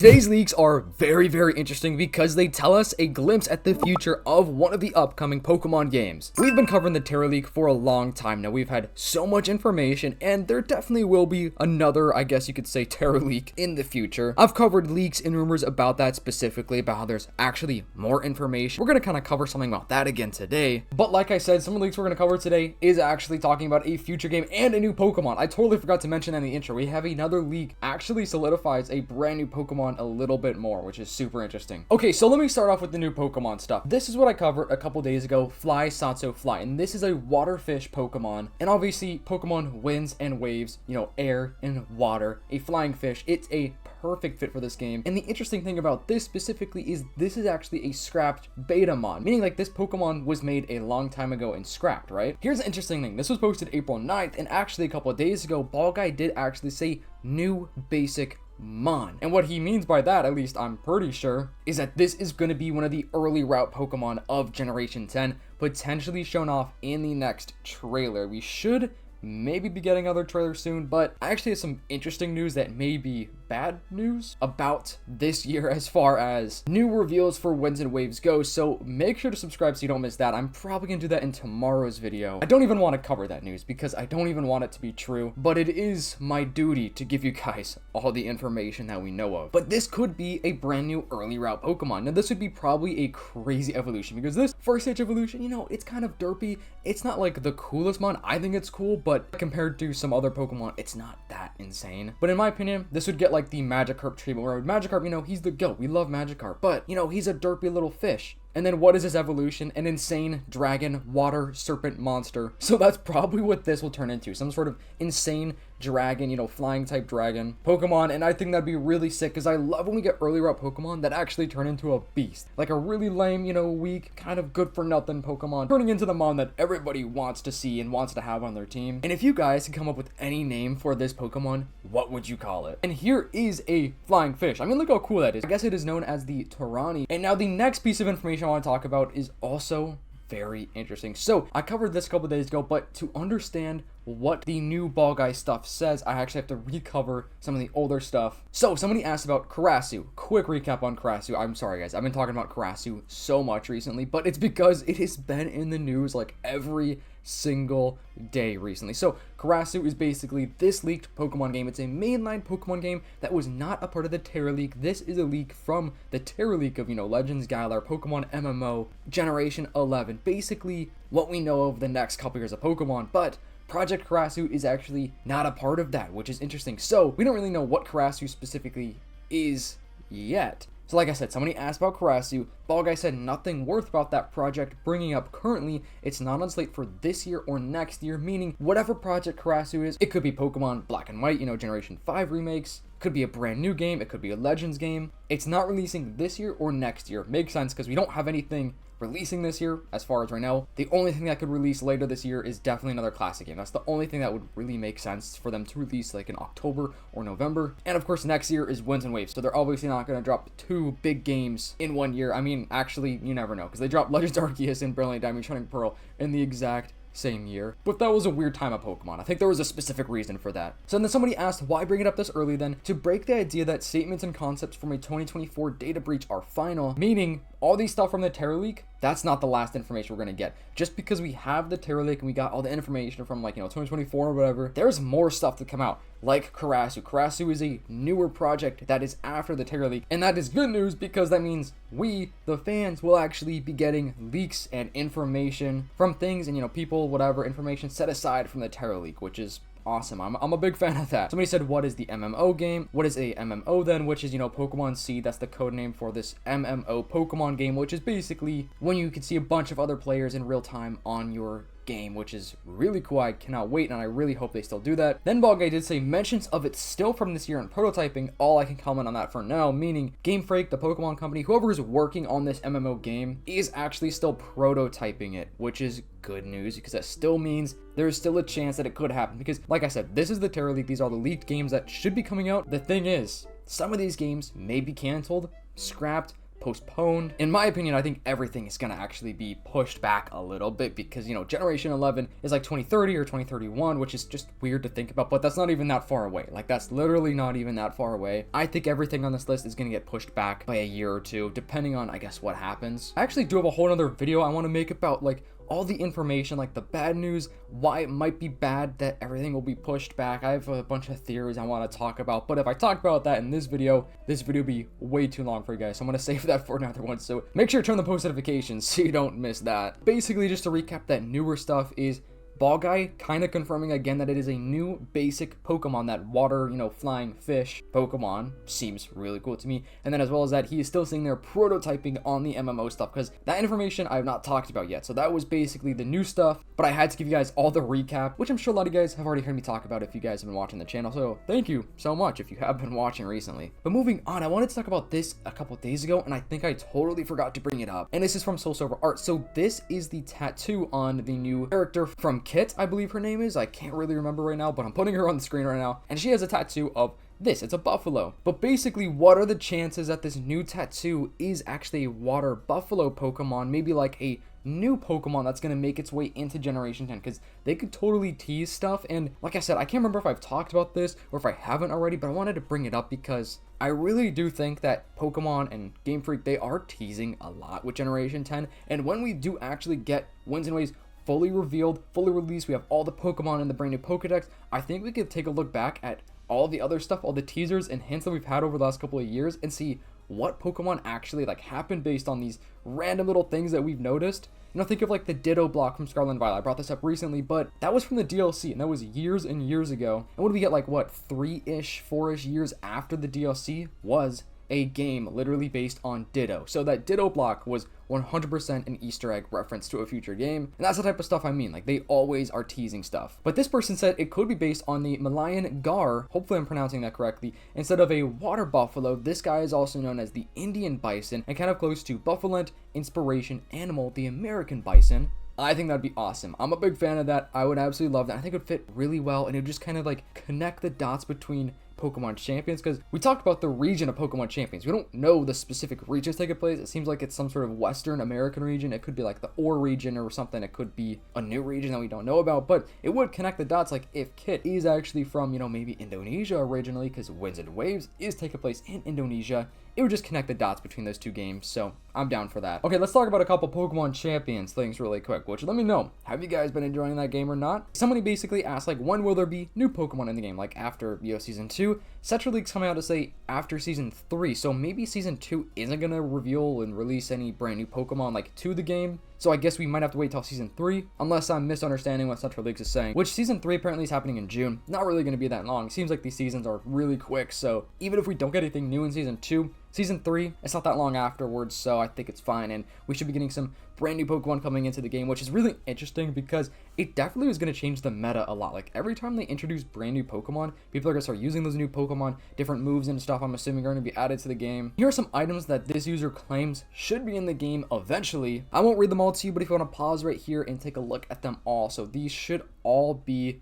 Today's leaks are very interesting because they tell us a glimpse at the future of one of the upcoming Pokemon games. We've been covering the Terra leak for a long time now. We've had so much information, and there definitely will be another, I guess you could say, Terra leak in the future. I've covered leaks and rumors about that specifically, about how there's actually more information. We're going to kind of cover something about that again today. But like I said, some of the leaks we're going to cover today is actually talking about a future game and a new Pokemon. I totally forgot to mention in the intro, we have another leak actually solidifies a brand new Pokemon a little bit more, which is super interesting. Okay, so let me start off with the new Pokemon stuff. This is what I covered a couple days ago, Fly Satsu Fly, and this is a waterfish Pokemon. And obviously Pokemon winds and waves, you know, air and water, a flying fish. It's a perfect fit for this game. And the interesting thing about this specifically is this is actually a scrapped beta mod, meaning like this Pokemon was made a long time ago and scrapped, right? Here's the interesting thing. This was posted April 9th, and actually a couple of days ago, Ball Guy did actually say new basic Mon. And what he means by that, at least I'm pretty sure, is that this is going to be one of the early route Pokemon of Generation 10, potentially shown off in the next trailer. We should maybe be getting other trailers soon, but I actually have some interesting news that may be bad news about this year as far as new reveals for Winds and Waves go, so make sure to subscribe so you don't miss that. I'm probably gonna do that in tomorrow's video. I don't even want to cover that news because I don't even want it to be true, but it is my duty to give you guys all the information that we know of. But this could be a brand new early route Pokemon. Now this would be probably a crazy evolution because this first stage evolution, you know, it's kind of derpy. It's not like the coolest mon. I think it's cool, but compared to some other Pokemon, it's not that insane. But in my opinion, this would get like the Magikarp treatment, where Magikarp, you know, he's the GOAT. We love Magikarp, but, you know, he's a derpy little fish. And then what is his evolution? An insane dragon water serpent monster. So that's probably what this will turn into. Some sort of insane dragon, you know, flying type dragon Pokemon. And I think that'd be really sick because I love when we get early route Pokemon that actually turn into a beast. Like a really lame, you know, weak, kind of good for nothing Pokemon turning into the mon that everybody wants to see and wants to have on their team. And if you guys can come up with any name for this Pokemon, what would you call it? And here is a flying fish. I mean, look how cool that is. I guess it is known as the Tarani. And now the next piece of information I want to talk about is also very interesting. So I covered this a couple days ago, but to understand what the new Ball Guy stuff says, I actually have to recover some of the older stuff. So somebody asked about Karasu. Quick recap on Karasu. I'm sorry guys, I've been talking about Karasu so much recently, but it's because it has been in the news like every single day recently. So Karasu is basically this leaked Pokemon game. It's a mainline Pokemon game that was not a part of the Terra leak. This is a leak from the Terra leak of, you know, Legends, Galar, Pokemon MMO, Generation 11. Basically what we know of the next couple years of Pokemon, but Project Karasu is actually not a part of that, which is interesting. So we don't really know what Karasu specifically is yet. So like I said, somebody asked about Karasu. Ball Guy said nothing worth about that project bringing up currently. It's not on slate for this year or next year, meaning whatever Project Karasu is, it could be Pokemon Black and White, you know, Generation 5 remakes, could be a brand new game, it could be a Legends game. It's not releasing this year or next year. Makes sense because we don't have anything releasing this year as far as right now. The only thing that could release later this year is definitely another classic game. That's the only thing that would really make sense for them to release like in October or November. And of course next year is Winds and Waves, so they're obviously not going to drop two big games in one year. I mean, actually you never know because they dropped Legends Arceus and Brilliant Diamond Shining Pearl in the exact same year, but that was a weird time of Pokemon. I think there was a specific reason for that. So then somebody asked, why bring it up this early then? To break the idea that statements and concepts from a 2024 data breach are final, meaning all these stuff from the Terra leak, that's not the last information we're going to get. Just because we have the Terra leak and we got all the information from like, you know, 2024 or whatever, there's more stuff to come out, like Karasu. Karasu is a newer project that is after the Terra leak, and that is good news because that means we, the fans, will actually be getting leaks and information from things and, you know, people, whatever, information set aside from the Terra leak, which is awesome. I'm a big fan of that. Somebody said, what is the MMO game? What is a MMO then? Which is, you know, Pokemon Seed. That's the code name for this MMO Pokemon game, which is basically when you can see a bunch of other players in real time on your game, which is really cool. I cannot wait, and I really hope they still do that. Then Ball Guy did say mentions of it still from this year in prototyping. All I can comment on that for now, meaning Game Freak, the Pokemon company, whoever is working on this MMO game is actually still prototyping it, which is good news because that still means there's still a chance that it could happen because, like I said, this is the Terra leak. These are the leaked games that should be coming out. The thing is, some of these games may be canceled, scrapped, postponed. In my opinion, I think everything is going to actually be pushed back a little bit because, you know, Generation 11 is like 2030 or 2031, which is just weird to think about, but that's not even that far away. Like, that's literally not even that far away. I think everything on this list is going to get pushed back by a year or two, depending on, I guess, what happens. I actually do have a whole other video I want to make about, like, all the information, like the bad news, why it might be bad that everything will be pushed back. I have a bunch of theories I want to talk about, but if I talk about that in this video will be way too long for you guys, so I'm going to save that for another one. So make sure to turn the post notifications so you don't miss that. Basically, just to recap, that newer stuff is Ball Guy kind of confirming again that it is a new basic Pokemon, that water, you know, flying fish Pokemon. Seems really cool to me. And then as well as that, he is still sitting there prototyping on the MMO stuff, because that information I have not talked about yet. So that was basically the new stuff, but I had to give you guys all the recap, which I'm sure a lot of you guys have already heard me talk about if you guys have been watching the channel. So thank you so much if you have been watching recently. But moving on, I wanted to talk about this a couple days ago, and I think I totally forgot to bring it up. And this is from Soul Silver Art. So this is the tattoo on the new character from Kit, I believe her name is. I can't really remember right now, but I'm putting her on the screen right now, and she has a tattoo of this. It's a buffalo. But basically, what are the chances that this new tattoo is actually a water buffalo Pokemon, maybe like a new Pokemon that's going to make its way into Generation 10, because they could totally tease stuff. And like I said, I can't remember if I've talked about this or if I haven't already, but I wanted to bring it up because I really do think that Pokemon and Game Freak, they are teasing a lot with Generation 10, and when we do actually get Winds and Waves fully revealed, fully released, we have all the Pokemon in the brand new Pokedex, I think we could take a look back at all the other stuff, all the teasers and hints that we've had over the last couple of years, and see what Pokemon actually like happened based on these random little things that we've noticed. You know, think of like the Ditto block from Scarlet and Violet. I brought this up recently, but that was from the DLC, and that was years and years ago. And what did we get, like, what, 3-ish, 4-ish years after the DLC was a game literally based on Ditto. So that Ditto block was 100% an Easter egg reference to a future game, and that's the type of stuff I mean. Like, they always are teasing stuff. But this person said it could be based on the Malayan Gar, hopefully I'm pronouncing that correctly, instead of a water buffalo. This guy is also known as the Indian bison, and kind of close to Buffalent inspiration animal, the American bison. I think that'd be awesome. I'm a big fan of that. I would absolutely love that. I think it would fit really well, and it would just kind of like connect the dots between Pokemon Champions, because we talked about the region of Pokemon Champions. We don't know the specific regions taking place. It seems like it's some sort of Western American region. It could be like the Ore region or something. It could be a new region that we don't know about, but it would connect the dots. Like, if Kit is actually from, you know, maybe Indonesia originally, because Winds and Waves is taking place in Indonesia, it would just connect the dots between those two games. So I'm down for that. Okay, let's talk about a couple Pokemon Champions things really quick, which, let me know, have you guys been enjoying that game or not? Somebody basically asked, like, when will there be new Pokemon in the game? Like, after, you know, Season 2? Central League's coming out to say after Season 3, so maybe Season 2 isn't gonna reveal and release any brand new Pokemon, like, to the game. So I guess we might have to wait till Season 3, unless I'm misunderstanding what Central Leagues is saying, which Season 3 apparently is happening in June. Not really going to be that long. It seems like these seasons are really quick, so even if we don't get anything new in Season 2, Season 3, it's not that long afterwards, so I think it's fine, and we should be getting some brand new Pokemon coming into the game, which is really interesting because it definitely is going to change the meta a lot. Like, every time they introduce brand new Pokemon, people are going to start using those new Pokemon, different moves and stuff, I'm assuming, are going to be added to the game. Here are some items that this user claims should be in the game eventually. I won't read them all to you, but if you want to pause right here and take a look at them all. So these should all be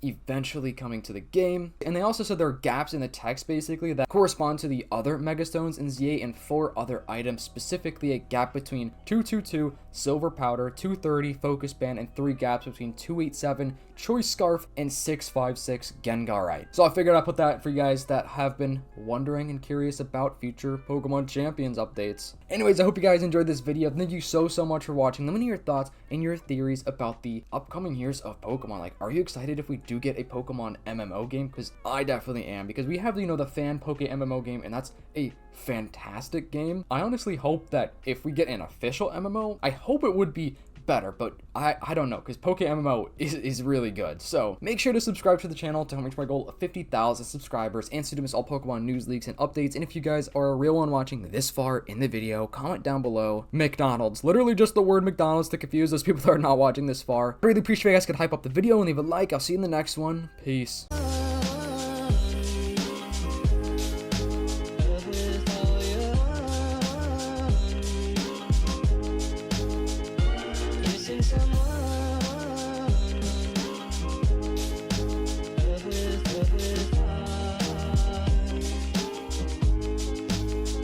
eventually coming to the game. And they also said there are gaps in the text basically that correspond to the other Megastones in ZA and 4 other items, specifically a gap between 222 Silver Powder, 230 Focus Band, and 3 gaps between 287 Choice Scarf and 656 Gengarite. So I figured I'd put that for you guys that have been wondering and curious about future Pokemon Champions updates. Anyways, I hope you guys enjoyed this video. Thank you so much for watching. Let me know your thoughts and your theories about the upcoming years of Pokemon. Like, are you excited if we do get a Pokemon MMO game? Because I definitely am, because we have, you know, the fan Poke MMO game, and that's a fantastic game. I honestly hope that if we get an official MMO, I hope it would be better, but I don't know, because Poke MMO is really good. So make sure to subscribe to the channel to help reach my goal of 50,000 subscribers, and so to miss all Pokemon news, leaks, and updates. And if you guys are a real one watching this far in the video, comment down below McDonald's, literally just the word McDonald's to confuse those people that are not watching this far. I really appreciate you guys could hype up the video and leave a like. I'll see you in the next one. Peace.